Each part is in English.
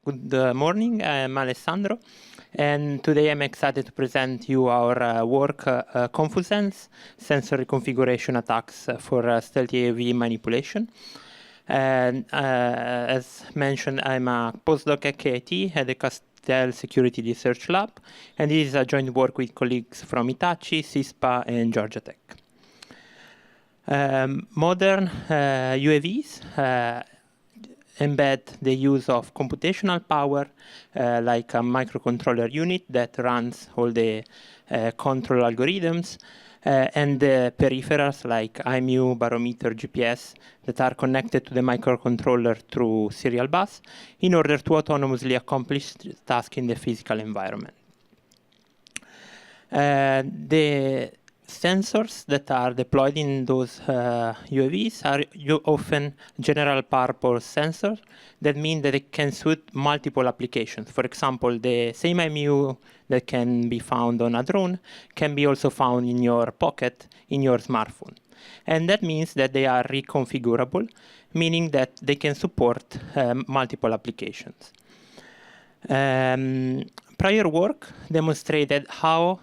Good morning, I'm Alessandro, and today I'm excited to present you our work, ConfuSense, Sensor Reconfiguration Attacks for Stealthy AV Manipulation. And as mentioned, I'm a postdoc at KIT at the KASTEL Security Research Lab, and this is a joint work with colleagues from Hitachi, CISPA, and Georgia Tech. Modern UAVs embed the use of computational power, like a microcontroller unit that runs all the control algorithms, and the peripherals like IMU, barometer, GPS that are connected to the microcontroller through serial bus in order to autonomously accomplish tasks in the physical environment. The sensors that are deployed in those UAVs are often general purpose sensors. That means that it can suit multiple applications. For example, the same IMU that can be found on a drone can be also found in your pocket, in your smartphone. And that means that they are reconfigurable, meaning that they can support multiple applications. Prior work demonstrated how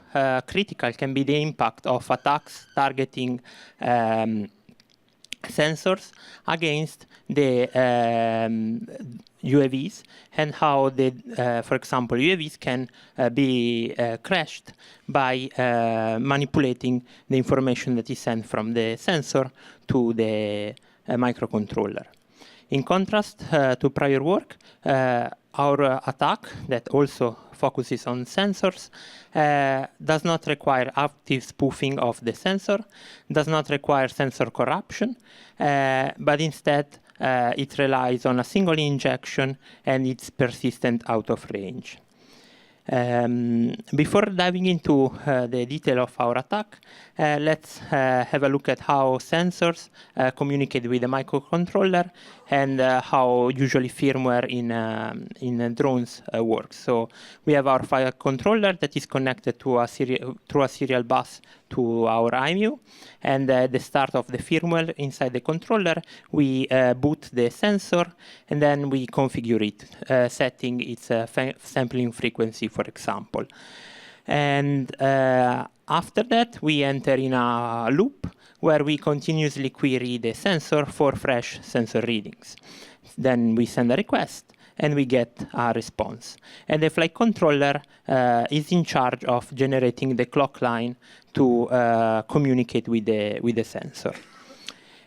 critical can be the impact of attacks targeting sensors against the UAVs, and how, for example, UAVs can be crashed by manipulating the information that is sent from the sensor to the microcontroller. In contrast to prior work, our attack that also focuses on sensors does not require active spoofing of the sensor, does not require sensor corruption, but instead it relies on a single injection and it's persistent out of range. Before diving into the detail of our attack, let's have a look at how sensors communicate with the microcontroller and how usually firmware in drones works. So we have our fire controller that is connected to through a serial bus to our IMU, and at the start of the firmware inside the controller, we boot the sensor and then we configure it, setting its sampling frequency, for example. And after that, we enter in a loop where we continuously query the sensor for fresh sensor readings. Then we send a request and we get a response. And the flight controller is in charge of generating the clock line to communicate with the sensor.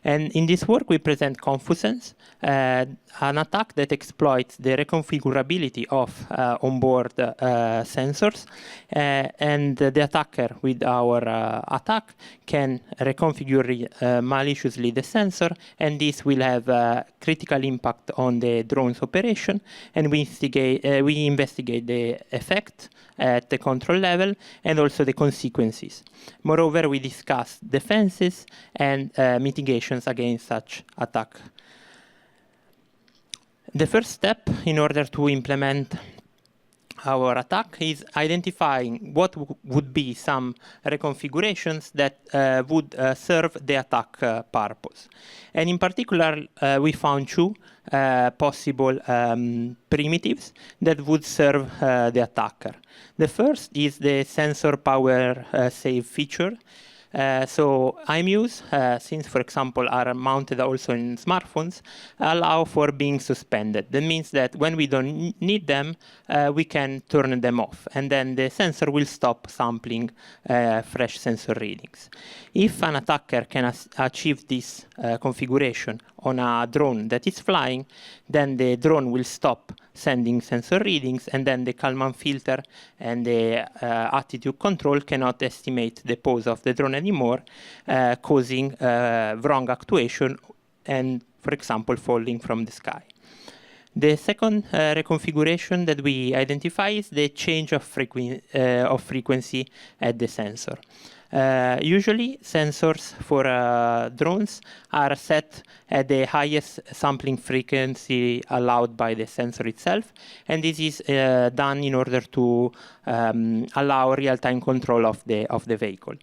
And in this work, we present ConfuSense, an attack that exploits the reconfigurability of onboard sensors. And the attacker with our attack can reconfigure maliciously the sensor, and this will have a critical impact on the drone's operation. And we investigate the effect at the control level and also the consequences. Moreover, we discuss defenses and mitigations against such attack. The first step in order to implement our attack is identifying what would be some reconfigurations that would serve the attack purpose. And in particular, we found two possible primitives that would serve the attacker. The first is the sensor power save feature. So IMUs, since, for example, are mounted also in smartphones, allow for being suspended. That means that when we don't need them, we can turn them off, and then the sensor will stop sampling fresh sensor readings. If an attacker can achieve this configuration on a drone that is flying, then the drone will stop sending sensor readings, and then the Kalman filter and the attitude control cannot estimate the pose of the drone anymore, causing wrong actuation and, for example, falling from the sky. The second reconfiguration that we identify is the change of frequency at the sensor. Usually, sensors for drones are set at the highest sampling frequency allowed by the sensor itself, and this is done in order to allow real-time control of the vehicle.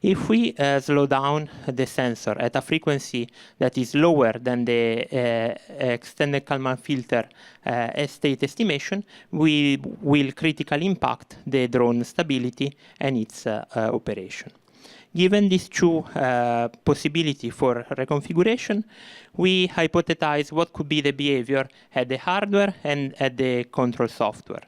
If we slow down the sensor at a frequency that is lower than the extended Kalman filter a state estimation, we will critically impact the drone stability and its operation. Given these two possibilities for reconfiguration, we hypothesize what could be the behavior at the hardware and at the control software.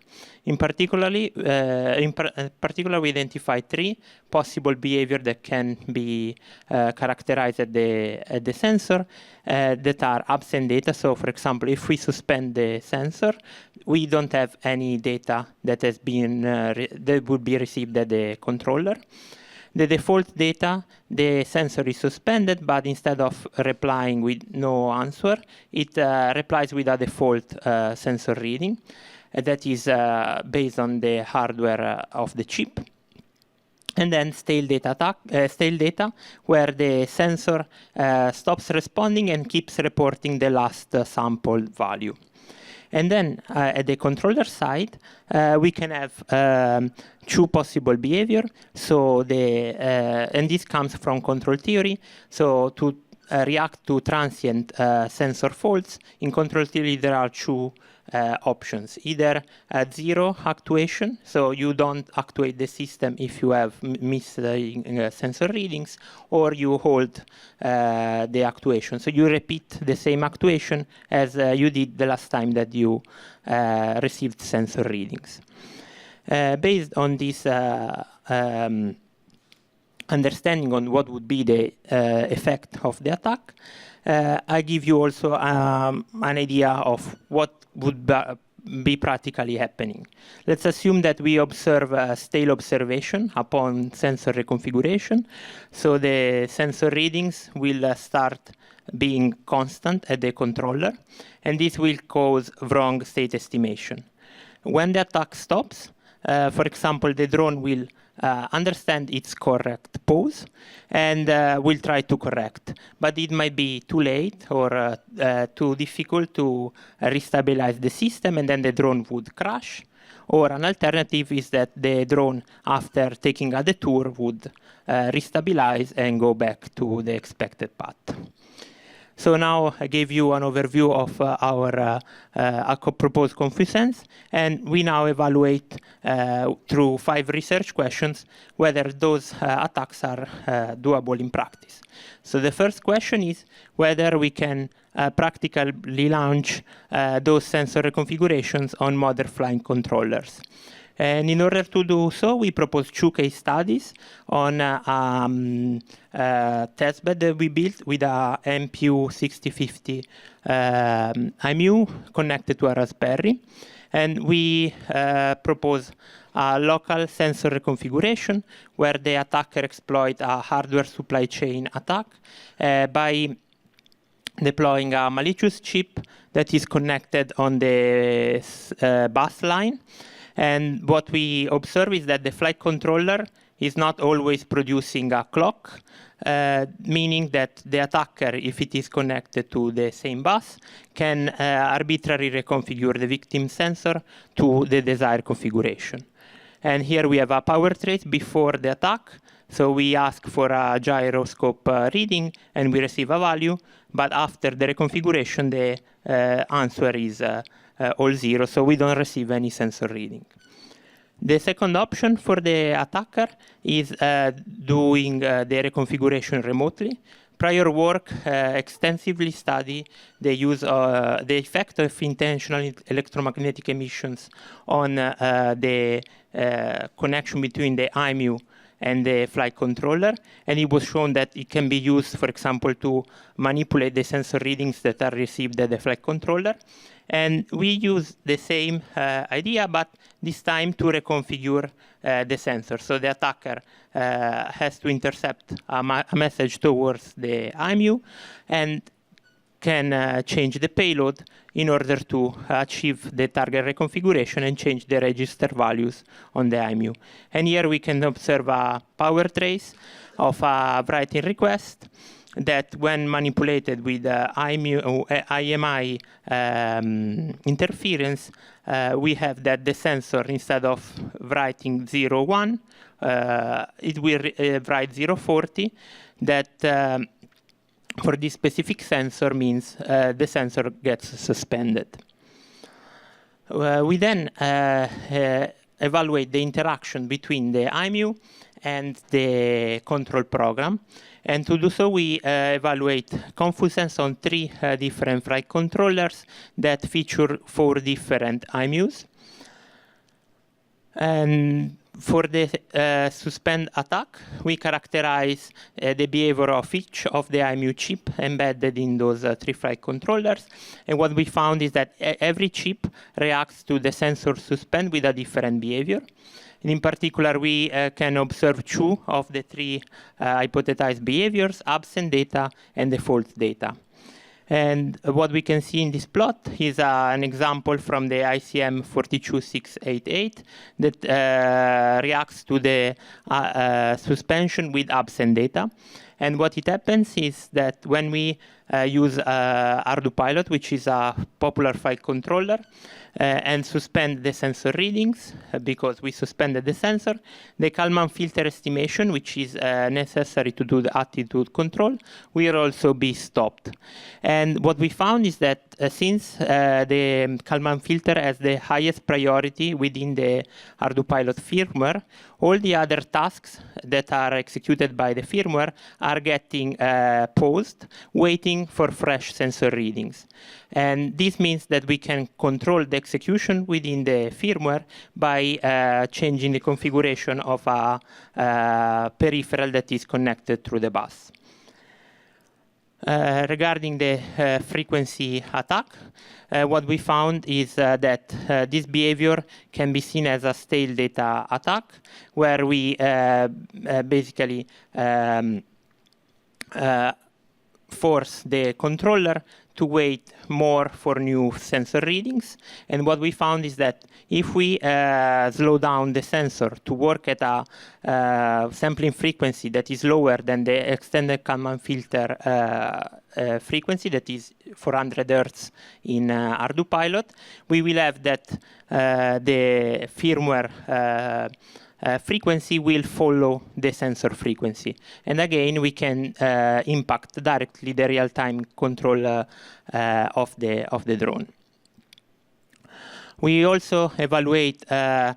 In particular, we identify three possible behaviors that can be characterized at the sensor that are absent data. So, for example, if we suspend the sensor, we don't have any data that has been that would be received at the controller. The default data, the sensor is suspended, but instead of replying with no answer, it replies with a default sensor reading that is based on the hardware of the chip. And then stale data, where the sensor stops responding and keeps reporting the last sampled value. And then at the controller side, we can have two possible behavior. So and this comes from control theory. So to react to transient sensor faults, in control theory there are two options. Either zero actuation, so you don't actuate the system if you have missing sensor readings, or you hold the actuation. So you repeat the same actuation as you did the last time that you received sensor readings. Based on this understanding on what would be the effect of the attack, I give you also an idea of what would be practically happening. Let's assume that we observe a stale observation upon sensor reconfiguration. So the sensor readings will start being constant at the controller, and this will cause wrong state estimation. When the attack stops, for example, the drone will understand its correct pose and will try to correct. But it might be too late or too difficult to restabilize the system, and then the drone would crash. Or an alternative is that the drone, after taking a detour, would restabilize and go back to the expected path. So now I gave you an overview of our proposed ConfuSense, and we now evaluate through 5 research questions whether those attacks are doable in practice. So the first question is whether we can practically launch those sensor reconfigurations on modern flying controllers. And in order to do so, we propose 2 case studies on a testbed that we built with a MPU 6050 IMU connected to a Raspberry. And we propose a local sensor reconfiguration where the attacker exploits a hardware supply chain attack by deploying a malicious chip that is connected on the bus line. And what we observe is that the flight controller is not always producing a clock, meaning that the attacker, if it is connected to the same bus, can arbitrarily reconfigure the victim sensor to the desired configuration. And here we have a power trace before the attack. So we ask for a gyroscope reading and we receive a value. But after the reconfiguration, the answer is all 0, so we don't receive any sensor reading. The second option for the attacker is doing the reconfiguration remotely. Prior work extensively studied the effect of intentional electromagnetic emissions on the connection between the IMU and the flight controller, and it was shown that it can be used, for example, to manipulate the sensor readings that are received at the flight controller. And we use the same idea, but this time to reconfigure the sensor. So the attacker has to intercept a message towards the IMU and can change the payload in order to achieve the target reconfiguration and change the register values on the IMU. And here we can observe a power trace of a writing request that when manipulated with IMI interference, we have that the sensor, instead of writing 01, it will write 040, that for this specific sensor means the sensor gets suspended. We then evaluate the interaction between the IMU and the control program. And to do so, we evaluate ConfuSense on 3 different flight controllers that feature 4 different IMUs. And for the suspend attack, we characterize the behavior of each of the IMU chip embedded in those 3 flight controllers. And what we found is that every chip reacts to the sensor suspend with a different behavior. And in particular, we can observe 2 of the 3 hypothesized behaviors: absent data and default data. And what we can see in this plot is an example from the ICM 42688 that reacts to the suspension with absent data. And what it happens is that when we use ArduPilot, which is a popular flight controller, and suspend the sensor readings, because we suspended the sensor, the Kalman filter estimation, which is necessary to do the attitude control, will also be stopped. And what we found is that since the Kalman filter has the highest priority within the ArduPilot firmware, all the other tasks that are executed by the firmware are getting paused, waiting for fresh sensor readings. And this means that we can control the execution within the firmware by changing the configuration of a peripheral that is connected through the bus. Regarding the frequency attack, what we found is that this behavior can be seen as a stale data attack, where we basically force the controller to wait more for new sensor readings. And what we found is that if we slow down the sensor to work at a sampling frequency that is lower than the extended Kalman filter frequency, that is 400 Hz in ArduPilot, we will have that the firmware frequency will follow the sensor frequency. And again, we can impact directly the real-time control of the drone. We also evaluate the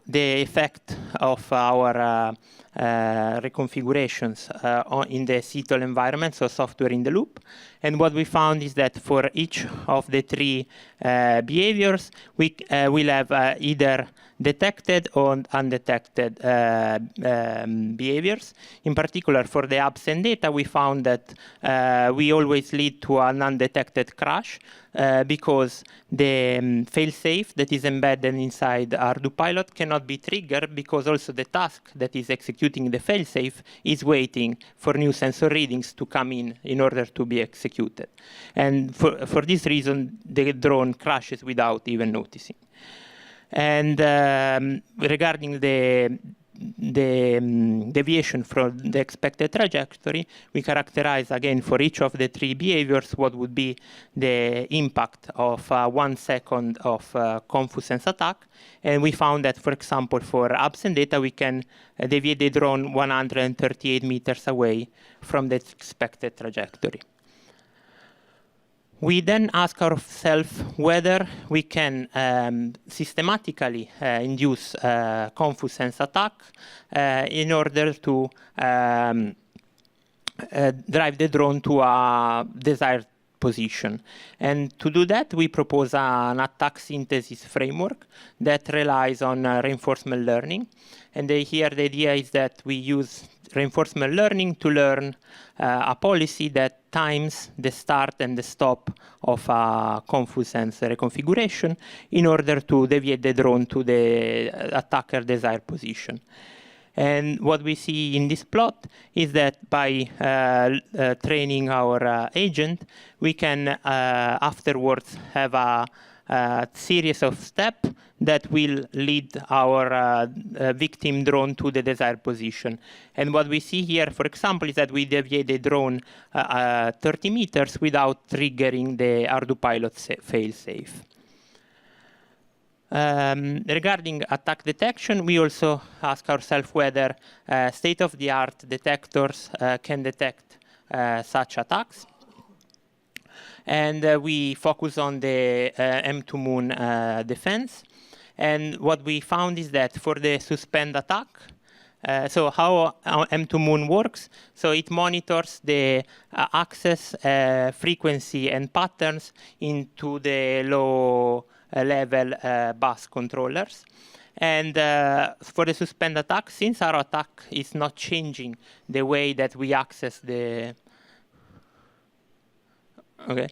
effect of our reconfigurations in the CTOL environment, so software in the loop. And what we found is that for each of the 3 behaviors, we will have either detected or undetected behaviors. In particular, for the absent data, we found that we always lead to an undetected crash because the failsafe that is embedded inside ArduPilot cannot be triggered, because also the task that is executing the failsafe is waiting for new sensor readings to come in order to be executed. And for this reason, the drone crashes without even noticing. And regarding the deviation from the expected trajectory, we characterize again for each of the 3 behaviors what would be the impact of 1 second of ConfuSense attack. And we found that, for example, for absent data, we can deviate the drone 138 meters away from the expected trajectory. We then ask ourselves whether we can systematically induce ConfuSense attack in order to drive the drone to a desired position. And to do that, we propose an attack synthesis framework that relies on reinforcement learning. And here the idea is that we use reinforcement learning to learn a policy that times the start and the stop of a ConfuSense reconfiguration in order to deviate the drone to the attacker desired position. And what we see in this plot is that by training our agent, we can afterwards have a series of steps that will lead our victim drone to the desired position. And what we see here, for example, is that we deviate the drone 30 meters without triggering the ArduPilot failsafe. Regarding attack detection, we also ask ourselves whether state-of-the-art detectors can detect such attacks. And we focus on the M2 Moon defense. And what we found is that for the suspend attack, so how M2 Moon works, so it monitors the access, frequency, and patterns into the low level bus controllers. And for the suspend attack, since our attack is not changing the way that we access the okay.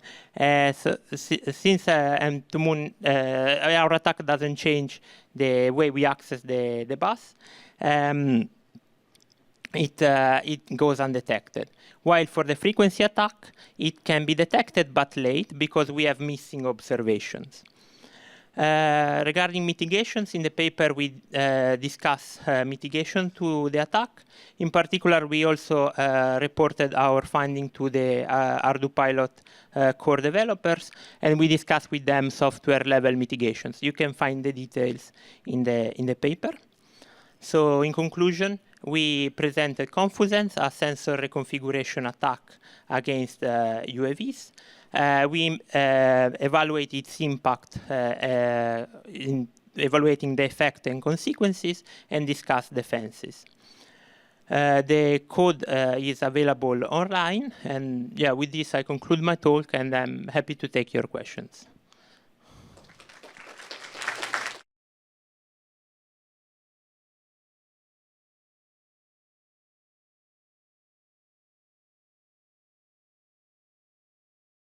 So since M2 Moon, our attack doesn't change the way we access the bus, it goes undetected. While for the frequency attack, it can be detected but late because we have missing observations. Regarding mitigations, in the paper we discuss mitigation to the attack. In particular, we also reported our finding to the ArduPilot core developers, and we discussed with them software level mitigations. You can find the details in the paper. So in conclusion, we presented ConfuSense, a sensor reconfiguration attack against UAVs. We evaluate its impact in evaluating the effect and consequences, and discuss defenses. The code is available online, and yeah, with this I conclude my talk, and I'm happy to take your questions.